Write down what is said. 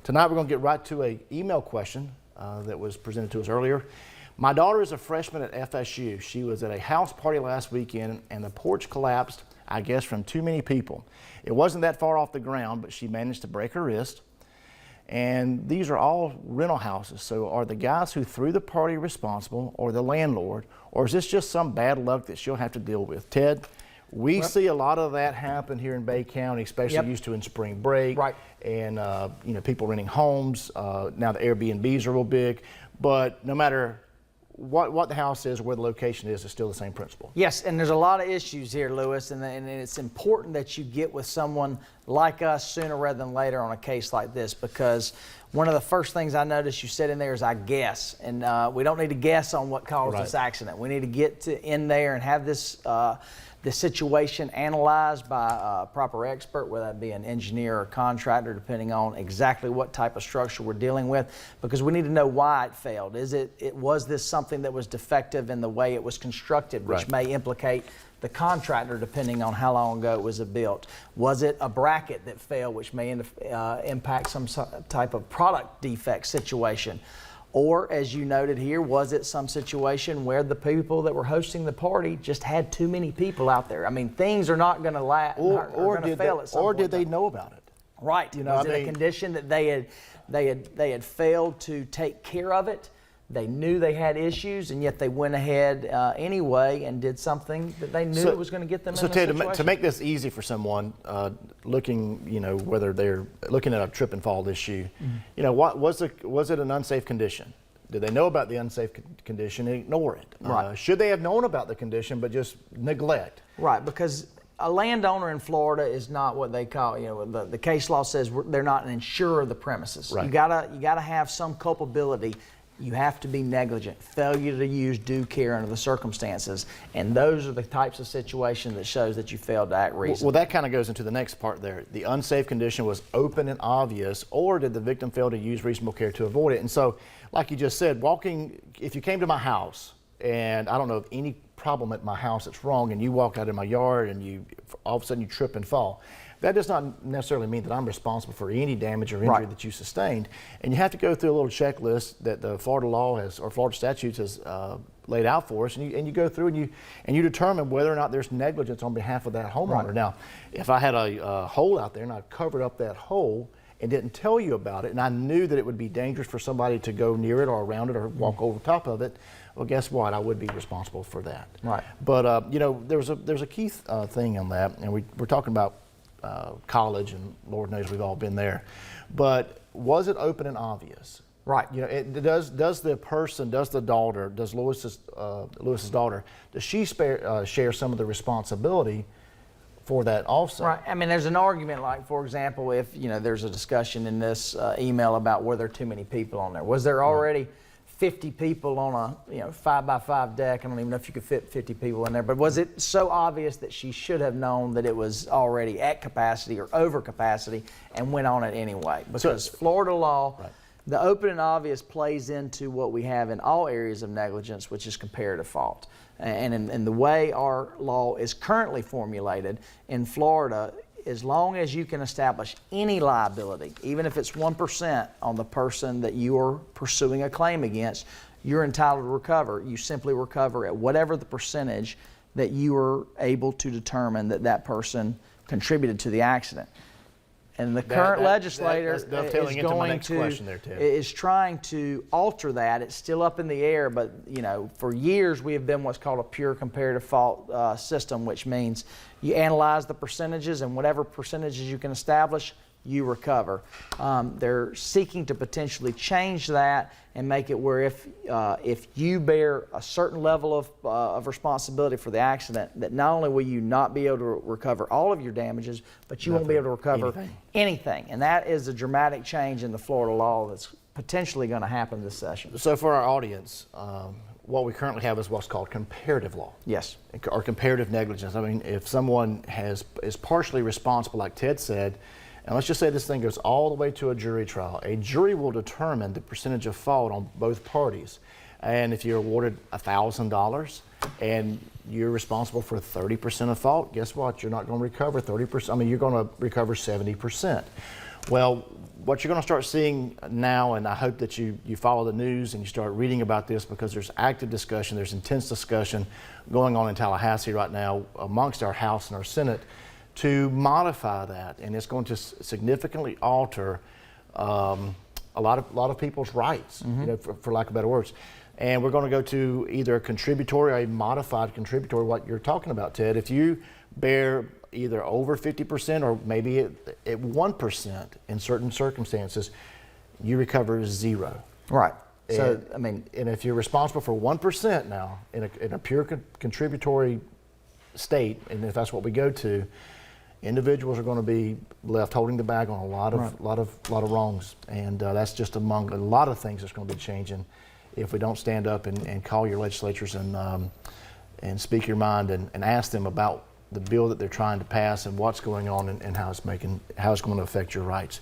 Tonight we're going to get right to an email question that was presented to us earlier. My daughter is a freshman at FSU. She was at a house party last weekend and the porch collapsed, I guess, from too many people. It wasn't that far off the ground, but she managed to break her wrist. And these are all rental houses. So are the guys who threw the party responsible, or the landlord, or is this just some bad luck that she'll have to deal with? Ted, we see a lot of that happen here in Bay County, especially used to in spring break. Right. And people renting homes. Now the Airbnbs are real big, but no matter what the house is, where the location is, it's still the same principle. Yes, and there's a lot of issues here, Lewis, and it's important that you get with someone like us sooner rather than later on a case like this, because one of the first things I noticed you said in there is I guess, and we don't need to guess on what caused this accident. We need to get in there and have this situation analyzed by a proper expert, whether that be an engineer or contractor, depending on exactly what type of structure we're dealing with, because we need to know why it failed. Was this something that was defective in the way it was constructed, which may implicate the contractor depending on how long ago it was built? Was it a bracket that failed, which may impact some type of product defect situation? Or, as you noted here, was it some situation where the people that were hosting the party just had too many people out there? I mean, things are not going to last or fail at some point. Or did they know about it? Right. Was it a condition that they had failed to take care of it? They knew they had issues, and yet they went ahead anyway and did something that they knew was going to get them in a situation. So, Ted, to make this easy for someone looking, whether they're looking at a trip and fall issue, what was it an unsafe condition? Did they know about the unsafe condition and ignore it? Right. Should they have known about the condition but just neglect? Right, because a landowner in Florida is not what they call, the case law says they're not an insurer of the premises. Right. You gotta have some culpability. You have to be negligent, failure to use due care under the circumstances, and those are the types of situations that shows that you failed to act reasonably. Well, that kind of goes into the next part there. The unsafe condition was open and obvious, or did the victim fail to use reasonable care to avoid it? And so, like you just said, if you came to my house, and I don't know of any problem at my house that's wrong, and you walk out in my yard and all of a sudden you trip and fall, that does not necessarily mean that I'm responsible for any damage or injury that you sustained. And you have to go through a little checklist that the Florida law or Florida statutes has laid out for us, and you go through and you determine whether or not there's negligence on behalf of that homeowner. Right. Now, if I had a hole out there and I covered up that hole and didn't tell you about it, and I knew that it would be dangerous for somebody to go near it or around it or walk over top of it, well, guess what? I would be responsible for that. Right. But there's a key thing on that, and we're talking about college, and Lord knows we've all been there. But was it open and obvious? Right. Does the daughter, does Lewis's daughter, does she share some of the responsibility for that also? Right. I mean, there's an argument, like, for example, if there's a discussion in this email about were there too many people on there? Was there already 50 people on a 5x5 deck? I don't even know if you could fit 50 people in there, but was it so obvious that she should have known that it was already at capacity or over capacity and went on it anyway? Because Florida law, the open and obvious plays into what we have in all areas of negligence, which is comparative fault. And in the way our law is currently formulated in Florida, as long as you can establish any liability, even if it's 1% on the person that you are pursuing a claim against, you're entitled to recover. You simply recover at whatever the percentage that you are able to determine that person contributed to the accident. And the current legislator is trying to alter that. It's still up in the air, but for years we have been what's called a pure comparative fault system, which means you analyze the percentages, and whatever percentages you can establish, you recover. They're seeking to potentially change that and make it where if you bear a certain level of responsibility for the accident, that not only will you not be able to recover all of your damages, but you won't be able to recover anything. And that is a dramatic change in the Florida law that's potentially going to happen this session. So for our audience, what we currently have is what's called comparative law. Yes. Or comparative negligence. I mean, if someone is partially responsible, like Ted said, and let's just say this thing goes all the way to a jury trial. A jury will determine the percentage of fault on both parties. And if you're awarded $1,000 and you're responsible for 30% of fault, guess what? You're not going to recover 30%. I mean, you're going to recover 70%. Well, what you're going to start seeing now, and I hope that you follow the news and you start reading about this, because there's active discussion, there's intense discussion going on in Tallahassee right now amongst our House and our Senate to modify that, and it's going to significantly alter a lot of people's rights, for lack of better words. And we're going to go to either a contributory or a modified contributory, what you're talking about, Ted. If you bear either over 50% or maybe at 1% in certain circumstances, you recover zero. Right. So, And, I mean, and if you're responsible for 1% now in a pure contributory state, and if that's what we go to, individuals are going to be left holding the bag on a lot of wrongs, and that's just among a lot of things that's going to be changing if we don't stand up and call your legislatures and speak your mind and ask them about the bill that they're trying to pass and what's going on and how it's going to affect your rights.